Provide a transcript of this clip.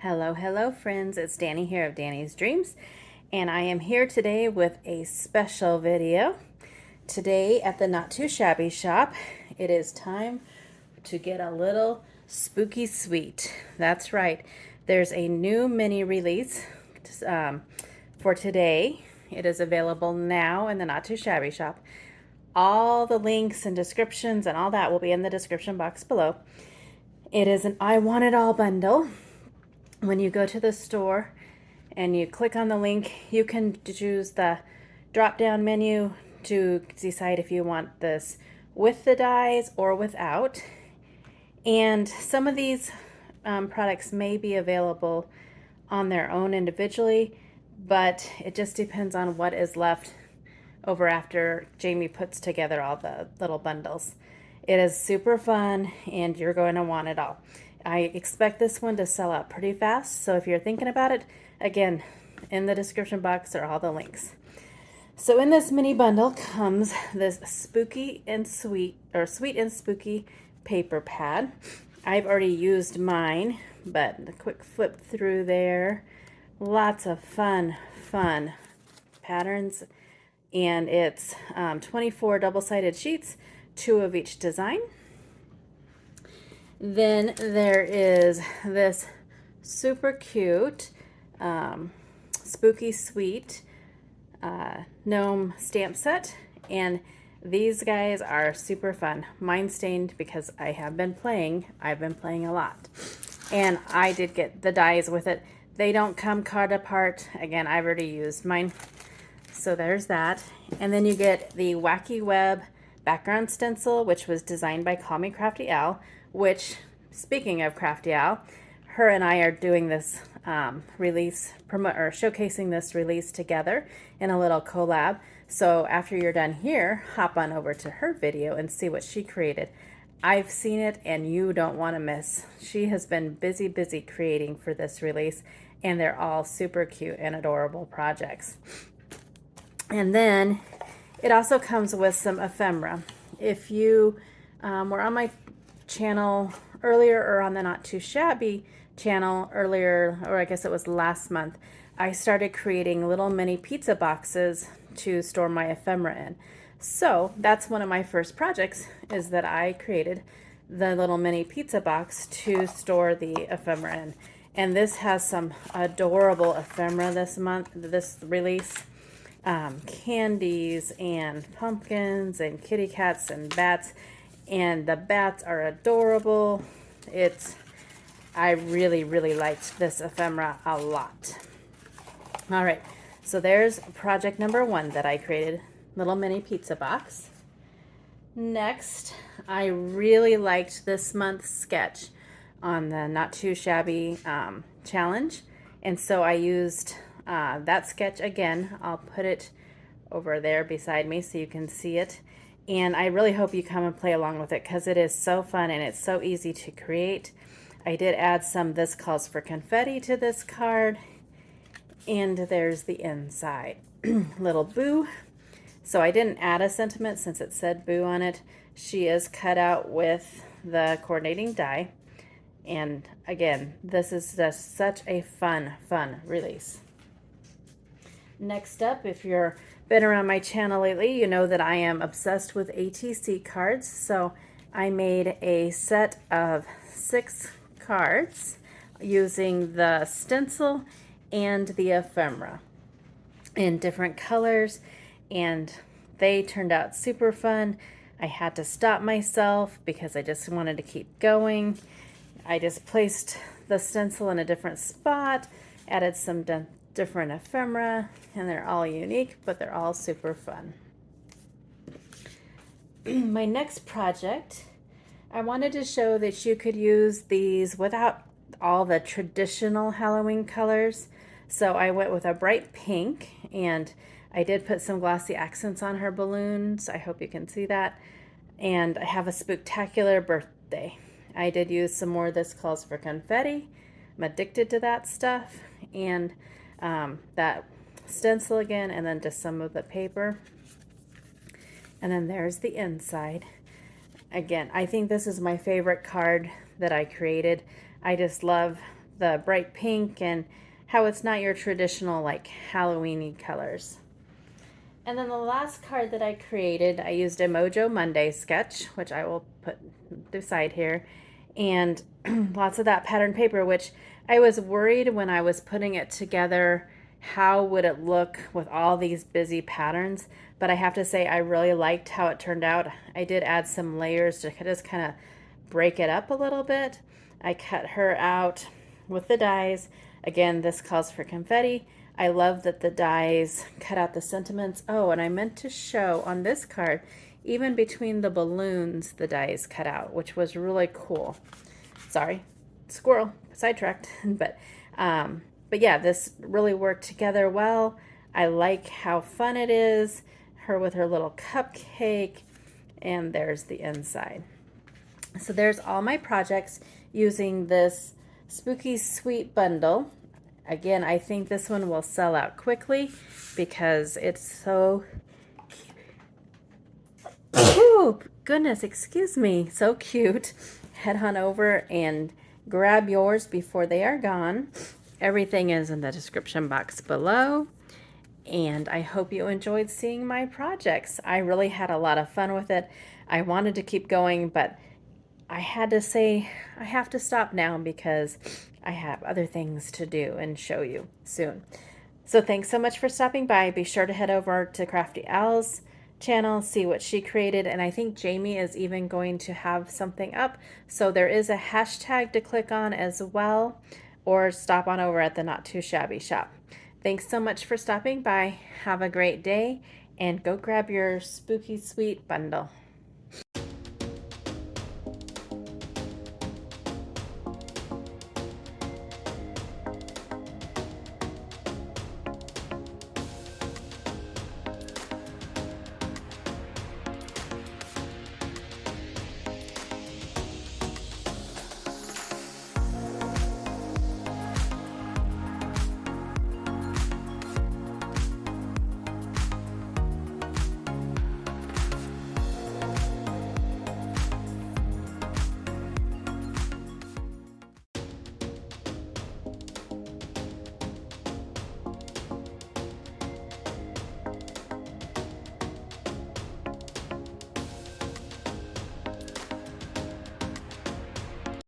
Hello, hello friends, it's Danny here of Danny's Dreams, and I am here today with a special video. Today at the Not Too Shabby shop, it is time to get a little spooky sweet. That's right, there's a new mini release for today. It is available now in the Not Too Shabby shop. All the links and descriptions and all that will be in the description box below. It is an I Want It All bundle. When you go to the store and you click on the link, you can choose the drop-down menu to decide if you want this with the dies or without. And some of these products may be available on their own individually, but it just depends on what is left over after Jamie puts together all the little bundles. It is super fun and you're going to want it all. I expect this one to sell out pretty fast, so if you're thinking about it, again, in the description box are all the links. So in this mini bundle comes this spooky and sweet, or sweet and spooky paper pad. I've already used mine, but a quick flip through there. Lots of fun patterns, and it's 24 double-sided sheets, 2 of each design. Then there is this super cute spooky sweet gnome stamp set, and these guys are super fun. Mine stained because I have been playing. I've been playing a lot, and I did get the dies with it. They don't come card apart. Again, I've already used mine, so there's that. And then you get the Wacky Web background stencil, which was designed by Call Me Crafty Al, which, speaking of Crafty Al, her and I are doing this showcasing this release together in a little collab. So after you're done here, hop on over to her video and see what she created. I've seen it and you don't want to miss. She has been busy creating for this release, and they're all super cute and adorable projects. And then it also comes with some ephemera. If you were on my channel earlier, or on the Not Too Shabby channel earlier, or I guess it was last month, I started creating little mini pizza boxes to store my ephemera in. So that's one of my first projects, is that I created the little mini pizza box to store the ephemera in. And this has some adorable ephemera this release. Candies and pumpkins and kitty cats and bats, and the bats are adorable. I really liked this ephemera a lot. All right, so there's project number 1 that I created, little mini pizza box. Next, I really liked this month's sketch on the Not Too Shabby challenge, and so I used that sketch again. I'll put it over there beside me so you can see it. And I really hope you come and play along with it, because it is so fun and it's so easy to create. I did add some This Calls for Confetti to this card. And there's the inside. Little Boo. So I didn't add a sentiment since it said Boo on it. She is cut out with the coordinating die. And again, this is just such a fun release. Next up, if you've been around my channel lately, you know that I am obsessed with ATC cards. So I made a set of 6 cards using the stencil and the ephemera in different colors, and they turned out super fun. I had to stop myself because I just wanted to keep going. I just placed the stencil in a different spot, added some different ephemera, and they're all unique, but they're all super fun. My next project, I wanted to show that you could use these without all the traditional Halloween colors. So I went with a bright pink, and I did put some glossy accents on her balloons. I hope you can see that. And I have a spooktacular birthday. I did use some more This Calls for Confetti. I'm addicted to that stuff. And that stencil again, and then just some of the paper. And then there's the inside. Again, I think this is my favorite card that I created. I just love the bright pink and how it's not your traditional like Halloween-y colors. And then the last card that I created, I used a Mojo Monday sketch, which I will put beside here, and lots of that pattern paper, which I was worried when I was putting it together, how would it look with all these busy patterns? But I have to say, I really liked how it turned out. I did add some layers to just kind of break it up a little bit. I cut her out with the dies. Again, this calls for confetti. I love that the dies cut out the sentiments. Oh, and I meant to show on this card, even between the balloons, the dies cut out, which was really cool. Sorry, squirrel, sidetracked. but yeah, this really worked together well. I like how fun it is. Her with her little cupcake, and there's the inside. So there's all my projects using this Spooky Sweet Bundle. Again, I think this one will sell out quickly because it's so cute. Goodness, excuse me, so cute. Head on over and grab yours before they are gone. Everything is in the description box below. And I hope you enjoyed seeing my projects. I really had a lot of fun with it. I wanted to keep going, but I had to say I have to stop now because I have other things to do and show you soon. So thanks so much for stopping by. Be sure to head over to Crafty Owl's channel, see what she created, and I think Jamie is even going to have something up. So there is a hashtag to click on as well, or stop on over at the Not Too Shabby shop. Thanks so much for stopping by. Have a great day, and go grab your Spooky Sweet Bundle.